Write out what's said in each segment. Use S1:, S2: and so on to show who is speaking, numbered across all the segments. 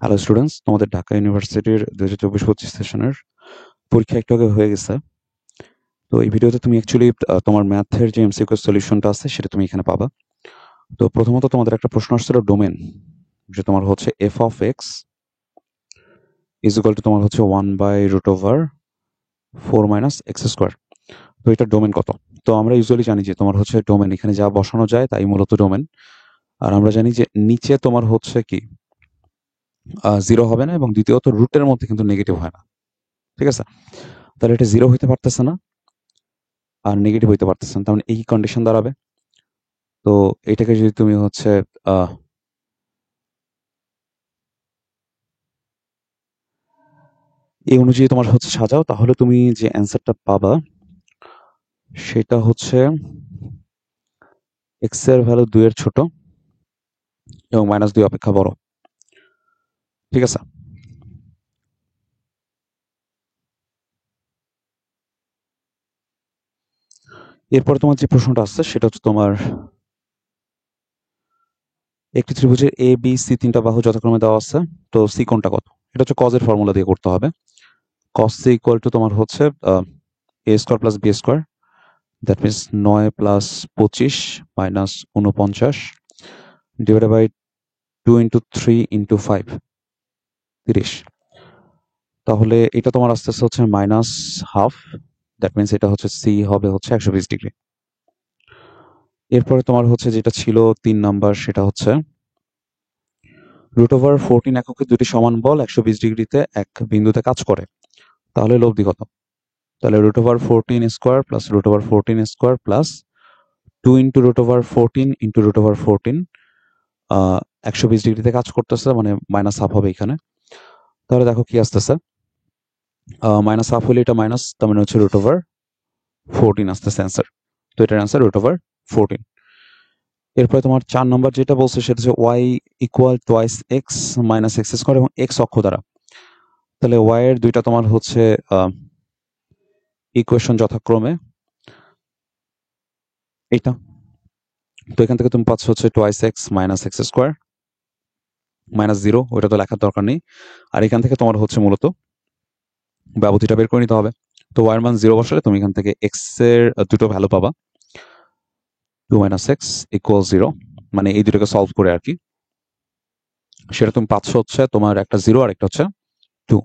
S1: Hello students, তোমাদের ঢাকা ইউনিভার্সিটির 2024-25 সেশনের পরীক্ষা একটু আগে হয়ে গেছে। তো এই ভিডিওতে তুমি অ্যাকচুয়ালি তোমার ম্যাথের যে এমসিকিউ সলিউশনটা আছে সেটা তুমি এখানে পাবা। তো প্রথমত তোমাদের একটা প্রশ্ন আসছিল ডোমেন, যে তোমার হচ্ছে F of x is equal to তোমার হচ্ছে 1/√4 মাইনাস এক্স স্কোয়ার। তো এটা ডোমেন কত? তো আমরা ইউজুয়ালি জানি যে তোমার হচ্ছে ডোমেন এখানে যা বসানো যায় তাই মূলত ডোমেন। আর আমরা জানি যে নিচে তোমার হচ্ছে কি জিরো হবে না, এবং দ্বিতীয়ত রুটের মধ্যে কিন্তু নেগেটিভ হয় না। ঠিক আছে, তাহলে এটা জিরো হইতে পারতেছে না আর নেগেটিভ হইতে পারতেছে না, তার মানে এই কন্ডিশন দাঁড়াবে। তো এটাকে যদি তুমি হচ্ছে এই অনুযায়ী তোমার হচ্ছে সাজাও, তাহলে তুমি যে অ্যান্সারটা পাবা সেটা হচ্ছে এক্স এর ভ্যালু 2 এর ছোট এবং -2 অপেক্ষা বড়। ঠিক আছে, এরপরে তোমার যে প্রশ্নটা আসছে সেটা হচ্ছে তোমার একটি ত্রিভুজের এ বি সি তিনটা বাহু যথাক্রমে দেওয়া আছে, তো সি কোনটা কত? এটা হচ্ছে কজের ফর্মুলা দিয়ে করতে হবে। কস সি ইকুয়াল টু তোমার হচ্ছে A square plus B square, that means 9 plus 25 minus 49 divided by 2 into 3 into 5, 30। তাহলে এটা তোমার আস্তে আস্তে হচ্ছে মাইনাস হাফ, দ্যাট মিনস এটা হচ্ছে সি হবে হচ্ছে 120 ডিগ্রি। এরপরে তোমার হচ্ছে যেটা ছিল 3 নাম্বার, সেটা হচ্ছে √14 এককে দুটি সমান বল 120 ডিগ্রিতে এক বিন্দুতে কাজ করে, তাহলে লব্ধি কত? তাহলে √14 square plus √14 square plus 2 into √14 into √14, 120 ডিগ্রিতে কাজ করতেছে মানে মাইনাস হাফ হবে এখানে। তাহলে দেখো কি আসতেছে, মাইনাস হাফ হলে এটা মাইনাস, তার মানে হচ্ছে √14 আসতেছে অ্যান্সার। তো এটার অ্যান্সার √14। এরপরে তোমার 4 নম্বর যেটা বলছে সেটা হচ্ছে Y equal twice X minus x square এবং এক্স অক্ষ দ্বারা। তাহলে ওয়াই এর দুইটা তোমার হচ্ছে ইকুয়েশন যথাক্রমে এইটা। তো এখান থেকে তুমি পাচ্ছ হচ্ছে twice X minus x square minus 0, ওইটা তো লেখার দরকার নেই। আর এখান থেকে তোমার হচ্ছে মূলত ব্যবধিটা বের করে নিতে হবে। তো ওয়াই এর মান 0 বসালে তুমি এখান থেকে এক্স এর দুটো ভ্যালু পাবা, 2 মাইনাস এক্স ইকুয়াল 0, মানে এই দুটোকে সলভ করে আর কি। সেটা তুমি পাচ্ছ হচ্ছে তোমার একটা 0 আর একটা হচ্ছে 2।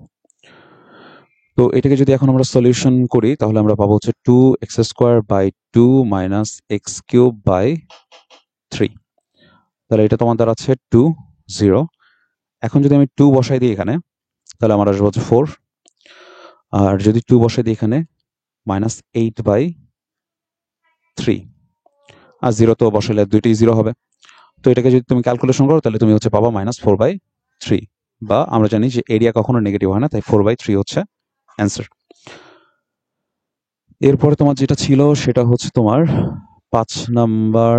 S1: তো এটাকে যদি এখন আমরা সলিউশন করি তাহলে আমরা পাবো হচ্ছে 2x² by 2 minus x cube by 3। তাহলে এটা তোমার দাঁড়াচ্ছে 2, 0। এখন যদি আমি 2 বসাই দিই এখানে তাহলে আমার আসবে হচ্ছে 4, আর যদি 2 বসাই দিই এখানে -8/3, আর 0 তো বসাইলে দুইটাই 0 হবে। তো এটাকে যদি তুমি ক্যালকুলেশন করো তাহলে তুমি হচ্ছে পাবা -4/3, বা আমরা জানি যে এরিয়া কখনো নেগেটিভ হয় না, তাই 4/3 হচ্ছে অ্যান্সার। এরপরে তোমার যেটা ছিল সেটা হচ্ছে তোমার 5 নাম্বার।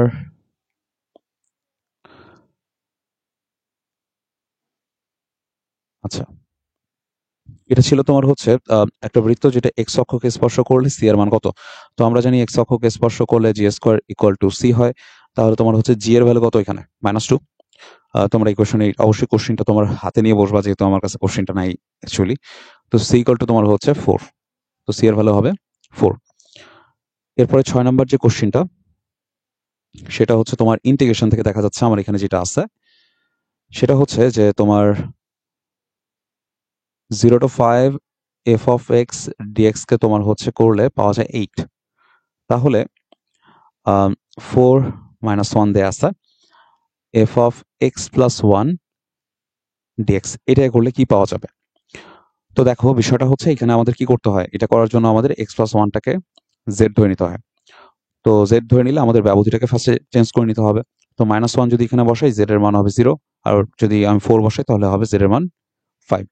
S1: আচ্ছা, এটা ছিল তোমার হচ্ছে একটা বৃত্ত যেটা এক্স অক্ষকে স্পর্শ করলে সি এর মান কত? তো আমরা জানি এক্স অক্ষকে স্পর্শ করলে G square equal to C হয়। তাহলে তোমার হচ্ছে জি এর ভ্যালু কত এখানে? -2। তোমরা এই কোশ্চেনে অবশ্যই কোশ্চেনটা তোমার হাতে নিয়ে বসবা, যেহেতু আমার কাছে কোশ্চেনটা নাই অ্যাকচুয়ালি। তো সি ইকুয়াল টু তোমার হচ্ছে 4, তো সি এর ভ্যালু হবে 4। এরপরে 6 নাম্বার যে কোশ্চেনটা সেটা হচ্ছে তোমার ইন্টিগ্রেশন থেকে দেখা যাচ্ছে আমার এখানে যেটা আছে সেটা হচ্ছে যে তোমার 0 to 5 F of X DX কে তোমার হচ্ছে করলে পাওয়া যায় 8। তাহলে 4 - 1 দেয়া আছে, f of x plus 1 dx, এটা করলে কি পাওয়া যাবে? তো দেখো বিষয়টা হচ্ছে এখানে আমাদের কি করতে হয়, এটা করার জন্য আমাদের এক্স প্লাস 1টাকে জেড ধরে নিতে হয়। তো জেড ধরে নিলে আমাদের ব্যবধিটাকে ফার্স্টে চেঞ্জ করে নিতে হবে। তো -1 যদি এখানে বসাই জেড এর মান হবে 0, আর যদি আমি 4 বসাই তাহলে হবে জেড এর মান 5।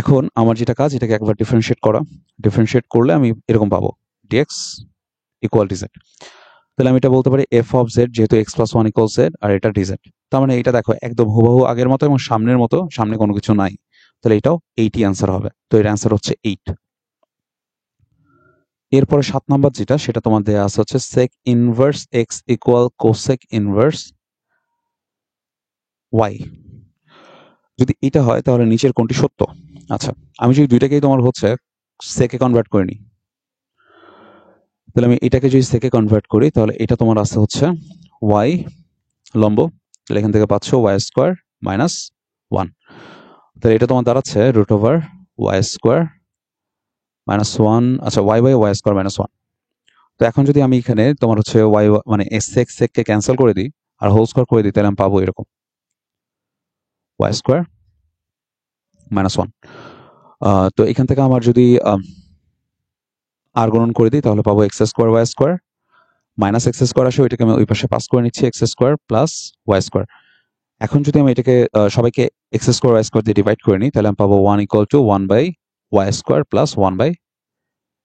S1: এখন আমার যেটা কাজ, এটাকে একবার ডিফারেন্সিয়েট করা। ডিফারেন্সিয়েট করলে আমি এরকম পাবো ডিএক্স ইকুয়াল টু জেড। তাহলে আমি এটা বলতে পারি এফ অফ জেড, যেহেতু এক্স প্লাস 1 ইকুয়াল জেড আর এটা ডিজেড। তার মানে এটা দেখো একদম হুবহু আগের মতো এবং সামনের মতো, সামনে কোনো কিছু নাই। তাহলে এটাও 8ই অ্যান্সার হবে। তো এর অ্যান্সার হচ্ছে 8। এরপরে 7 নাম্বার যেটা, সেটা তোমার দেয়া আছে হচ্ছে sec inverse x equal cosec inverse y. যদি এটা হয় তাহলে নিচের কোনটি সত্য? আচ্ছা, আমি যদি দুইটাকেই তোমার হচ্ছে সেকে কনভার্ট করে নিই, তাহলে আমি এটাকে যদি সেকে কনভার্ট করি তাহলে এটা তোমার আছে হচ্ছে ওয়াই লম্ব, তাহলে এখান থেকে পাচ্ছ ওয়াই স্কোয়ার মাইনাস ওয়ান, তাহলে এটা তোমার দাঁড়াচ্ছে root over Y square minus one, আচ্ছা Y by Y square minus one. তো এখন যদি আমি এখানে তোমার হচ্ছে ওয়াই মানে এক্স কে ক্যান্সেল করে দিই আর হোল স্কোয়ার করে দিই, তাহলে আমি পাবো এরকম ওয়াই স্কোয়ার মাইনাস ওয়ান। তো এখান থেকে আমার যদি আর গুণন করে দিই তাহলে পাবো x square y square minus x square আসে, ওইটাকে আমি ওই পাশে পাস করে নিচ্ছি x square plus y square. এখন যদি আমি এটাকে সবাইকে এক্স স্কোয়ার ওয়াই স্কোয়ার দিয়ে ডিভাইড করে নিই তাহলে আমি পাবো one equal to one by Y square plus one by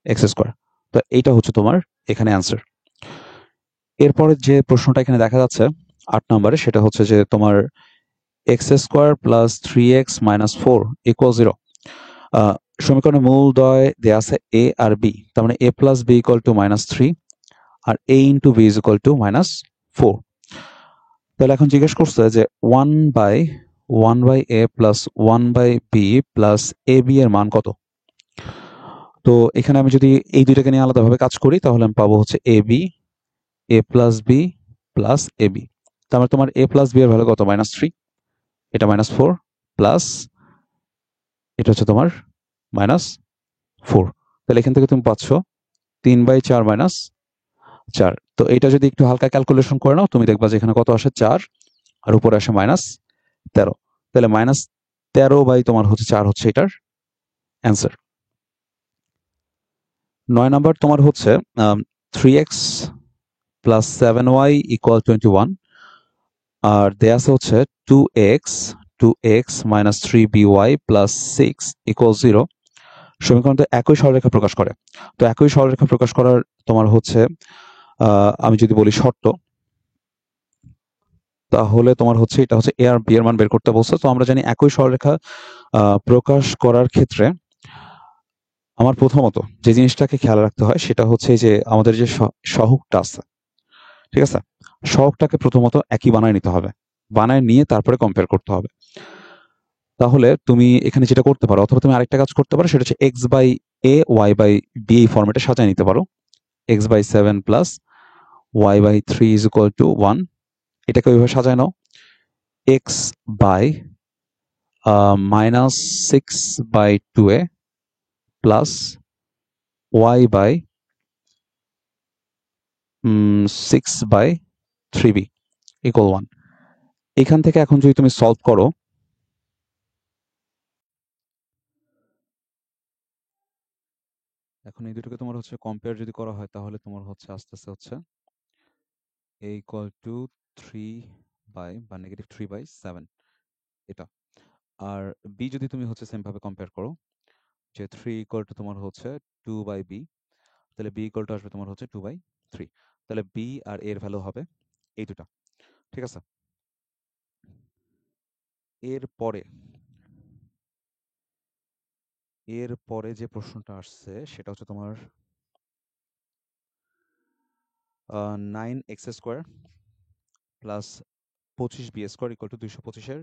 S1: x square. তো এইটা হচ্ছে তোমার এখানে অ্যান্সার। এরপরে যে প্রশ্নটা এখানে দেখা যাচ্ছে 8 নম্বরে, সেটা হচ্ছে যে তোমার X square plus three X minus four equal zero. সমীকরণের মূলদ্বয় দেয়া আছে এ আর বি, তার মানে A plus B equal to minus three আর A into B is equal to minus four. তাহলে এখন জিজ্ঞেস করছে যে one by A plus one by B plus A B এর মান কত? তো এখানে আমি যদি এই দুইটাকে নিয়ে আলাদাভাবে কাজ করি তাহলে আমি পাবো হচ্ছে A B A plus B plus A B. তার মানে তোমার এ প্লাস বি এর ভ্যালু কত? মাইনাস থ্রি, এটা মাইনাস ফোর প্লাস এটা হচ্ছে তোমার মাইনাস ফোর। তাহলে এখান থেকে তুমি পাচ্ছ তিন বাই চার মাইনাস চার। তো এটা যদি একটু হালকা ক্যালকুলেশন করে নাও তুমি দেখবা যে এখানে কত আসে চার আর উপরে আসে মাইনাস তেরো। তাহলে মাইনাস তেরো বাই তোমার হচ্ছে চার হচ্ছে এটার অ্যান্সার। 9 নাম্বার তোমার হচ্ছে three x plus seven y equal 21 আর দেয়া আছে হচ্ছে two x minus three b y plus six equal zero. সমীকরণটা একই সরলরেখা প্রকাশ করে। তো একই সরলরেখা প্রকাশ করার তোমার হচ্ছে আমি যদি বলি শর্ত, তাহলে তোমার হচ্ছে এটা হচ্ছে এ আর বি এর মান বের করতে বলছে। তো আমরা জানি একই সরলরেখা প্রকাশ করার ক্ষেত্রে আমার প্রথমত যে জিনিসটাকে খেয়াল রাখতে হয় সেটা হচ্ছে যে আমাদের যে সহগটা আছে, ঠিক আছে, সহগটাকে প্রথমত একই বানায় নিতে হবে, বানায় নিয়ে তারপরে কম্পেয়ার করতে হবে। তাহলে তুমি এখানে যেটা করতে পারো অথবা তুমি আরেকটা কাজ করতে পারো, সেটা হচ্ছে X by A Y by B এই ফর্মেটে সাজায় নিতে পারো। X by seven plus Y by three is equal to one, এটাকে ওইভাবে সাজায় নাও। X by minus six by two A plus Y by six by three B equal one. এখান থেকে এখন যদি তুমি সলভ করো, এখন এই দুটোকে তোমার হচ্ছে কম্পেয়ার যদি করা হয় তাহলে তোমার হচ্ছে আস্তে আস্তে হচ্ছে a equal to three by বা নেগেটিভ থ্রি বাই সেভেন এটা। আর বি যদি তুমি হচ্ছে সেম ভাবে কম্পেয়ার করো যে থ্রি ইকুয়াল টু তোমার হচ্ছে টু বাই বি, তাহলে বি ইকুয়াল টু আসবে তোমার হচ্ছে টু বাই থ্রি। তাহলে বি আর এর ভ্যালু হবে এই দুটা, ঠিক আছে। এরপরে এরপরে যে প্রশ্নটা আসছে সেটা হচ্ছে তোমার নাইন এক্স স্কোয়ার প্লাস পঁচিশ বি স্কোয়ার ইকুয়াল টু দুইশো পঁচিশের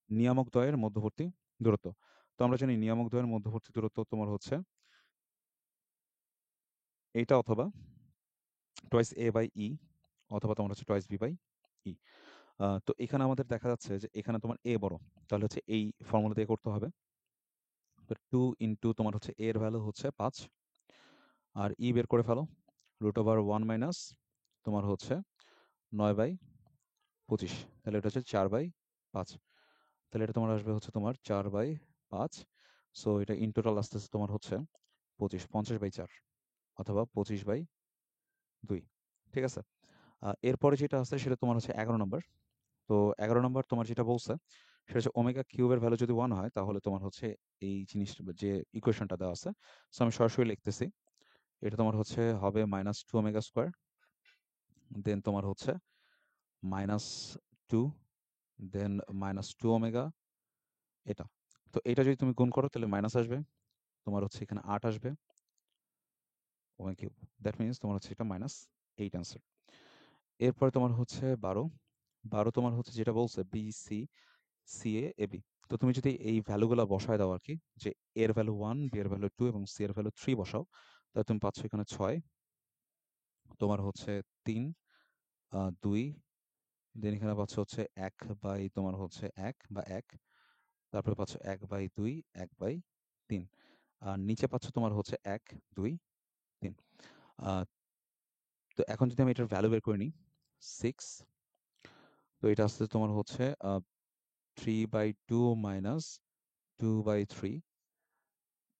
S1: নিয়ামক দ্বয়ের মধ্যবর্তী দূরত্ব। তো আমরা জানি নিয়ামক দ্বয়ের মধ্যবর্তী দূরত্ব তোমার হচ্ছে এইটা অথবা টোয়াইস এ বাই ই অথবা তোমার হচ্ছে টোয়াইস বি বাই ই। তো এখানে আমাদের দেখা যাচ্ছে যে এখানে তোমার এ বড়, তাহলে হচ্ছে এই ফর্মুলা দিয়ে করতে হবে। তো টু ইন্টু তোমার হচ্ছে এর ভ্যালু হচ্ছে পাঁচ আর ই বের করে ফেলো, রুট ওভার ওয়ান মাইনাস তোমার হচ্ছে নয় বাই পঁচিশ, তাহলে এটা হচ্ছে চার বাই পাঁচ। তাহলে এটা তোমার আসবে হচ্ছে তোমার চার বাই পাঁচ। সো এটা ইন টোটাল আস্তে আস্তে তোমার হচ্ছে পঁচিশ, পঞ্চাশ বাই চার অথবা পঁচিশ বাই দুই, ঠিক আছে। এরপরে যেটা আছে সেটা তোমার হচ্ছে 11 নম্বর। তো 11 নম্বর তোমার যেটা বলছে সেটা হচ্ছে ওমেগা কিউবের ভ্যালু যদি ওয়ান হয় তাহলে তোমার হচ্ছে এই জিনিসটা যে ইকুয়েশনটা দেওয়া আছে, সো আমি সরাসরি লিখতেছি। এটা তোমার হচ্ছে হবে মাইনাস টু ওমেগা স্কোয়ার, দেন তোমার হচ্ছে minus two, than minus two omega এটা। তো এটা যদি তুমি গুণ করো তাহলে মাইনাস আসবে, তোমার হচ্ছে এখানে আট আসবে ওমেগা কিউব, দ্যাট মিনস তোমার হচ্ছে এটা মাইনাস এইট অ্যান্সার। এরপরে তোমার হচ্ছে বারো, বারো তোমার হচ্ছে যেটা বলছে B C C A A B. তো তুমি যদি এই ভ্যালুগুলো বসায় দাও আর কি, যে এর ভ্যালু 1, বি এর ভ্যালু 2 এবং সি এর ভ্যালু 3 বসাও, তাহলে তুমি পাচ্ছ এখানে 6, তোমার হচ্ছে 3, 2, দেন এখানে পাচ্ছ হচ্ছে 1 বাই তোমার হচ্ছে 1 বা 1, তারপরে পাচ্ছ 1 বাই 2, 1 বাই 3, আর নিচে পাচ্ছ তোমার হচ্ছে 1, 2, 3। তো এখন যদি আমি এটার ভ্যালু বের করে নিই 6, তো এটা আসছে তোমার হচ্ছে 3/2 মাইনাস 2/3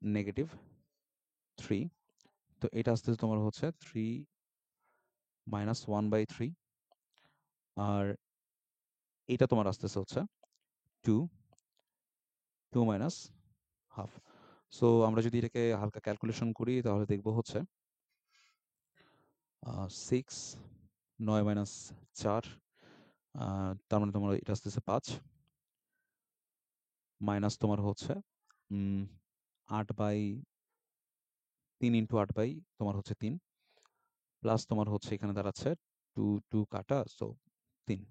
S1: নেগেটিভ 3। তো এটা আসতেছে তোমার হচ্ছে 3 মাইনাস 1/3, আর এটা তোমার আসতেছে হচ্ছে 2 মাইনাস হাফ। সো আমরা যদি এটাকে হালকা ক্যালকুলেশন করি তাহলে দেখবো হচ্ছে 6, 9 মাইনাস 4, তার মানে তোমার এটা আসতেছে 5, মাইনাস তোমার হচ্ছে 8/3 ইন্টু 8 বাই তোমার হচ্ছে 3, প্লাস তোমার হচ্ছে এখানে দাঁড়াচ্ছে 2 কাটা, সো 3।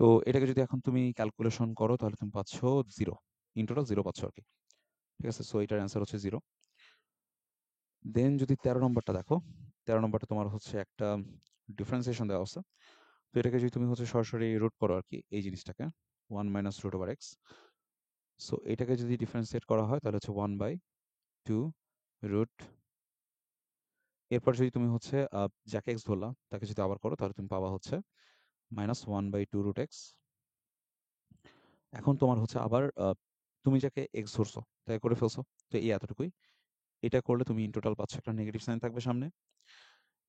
S1: তো এটাকে যদি এখন তুমি ক্যালকুলেশন করো তাহলে তুমি পাচ্ছ 0, ইন টোটাল 0 পাচ্ছ আর কি। ঠিক আছে, সো এটার অ্যান্সার হচ্ছে 0। দেন যদি 13 নম্বরটা দেখো, 13 নম্বরটা তোমার হচ্ছে একটা ডিফারেন্সিয়েশন দেওয়া আছে। তো এটাকে যদি তুমি হচ্ছে সরাসরি রুট করো আর কি, এই জিনিসটাকে 1 minus root over x, so এটাকে যদি ডিফারেন্সিয়েট করা হয় তাহলে হচ্ছে 1/2 রুট, এরপর যদি তুমি হচ্ছে যাকে এক্স ধরলা তাকে যদি আবার করো তাহলে তুমি পাবা হচ্ছে মাইনাস 1/2 রুট এক্স। এখন তোমার হচ্ছে আবার তুমি যাকে এক্স ধরছো তাকে করে ফেলছো, তো এই এতটুকুই। এটা করলে তুমি ইন টোটাল পাচ্ছ একটা নেগেটিভ সাইন থাকবে সামনে,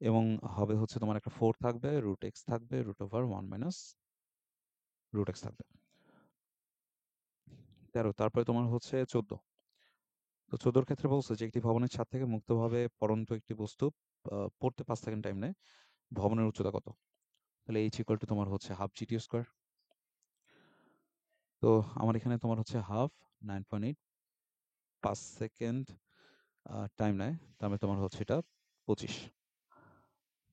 S1: এবং হবে হচ্ছে তোমার একটা 4 থাকবে, রুট এক্স থাকবে, root over 1 minus root x থাকবে 13। তারপরে তোমার হচ্ছে 14। তো 14 ক্ষেত্রে বলছে যে একটি ভবনের ছাদ থেকে মুক্তভাবে পড়ন্ত একটি বস্তু পড়তে 5 সেকেন্ড টাইম নেয়, ভবনের উচ্চতা কত? তাহলে এইচ ইকুয়াল টু তোমার হচ্ছে হাফ জিটি স্কোয়ার। তো আমার এখানে তোমার হচ্ছে হাফ 9.8, 5 সেকেন্ড টাইম নেয়, তার মানে তোমার হচ্ছে এটা 25।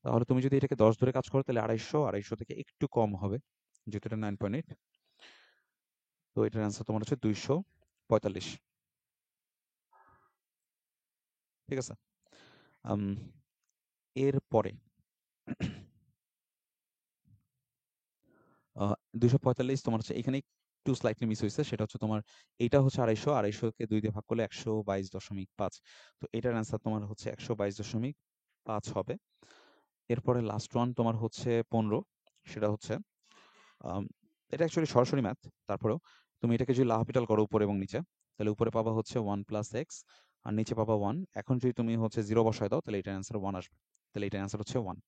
S1: তাহলে তুমি যদি এটাকে 10 ধরে কাজ করো তাহলে 250 থেকে একটু কম হবে, যেহেতু এটা 9.8। তো এটার অ্যান্সার তোমার হচ্ছে 245। ঠিক আছে, এর পরে 245 তোমার হচ্ছে এখানে একটু স্লাইটলি মিস হয়েছে, সেটা হচ্ছে তোমার এইটা হচ্ছে 250, 250কে 2 দিয়ে ভাগ করলে 122.5। তো এটার অ্যান্সার তোমার হচ্ছে 122.5 হবে। এরপরে লাস্ট ওয়ান তোমার হচ্ছে 15, সেটা হচ্ছে এটা অ্যাকচুয়ালি সরাসরি ম্যাথ, তারপরেও তুমি এটাকে যদি লাপিটাল করো উপরে এবং নিচে, তাহলে উপরে পাবা হচ্ছে 1 প্লাস এক্স, আর নিচে পাবা 1। এখন যদি তুমি হচ্ছে 0 বসায় দাও তাহলে এটার অ্যান্সার 1 আসবে, তাহলে এটার অ্যান্সার হচ্ছে 1।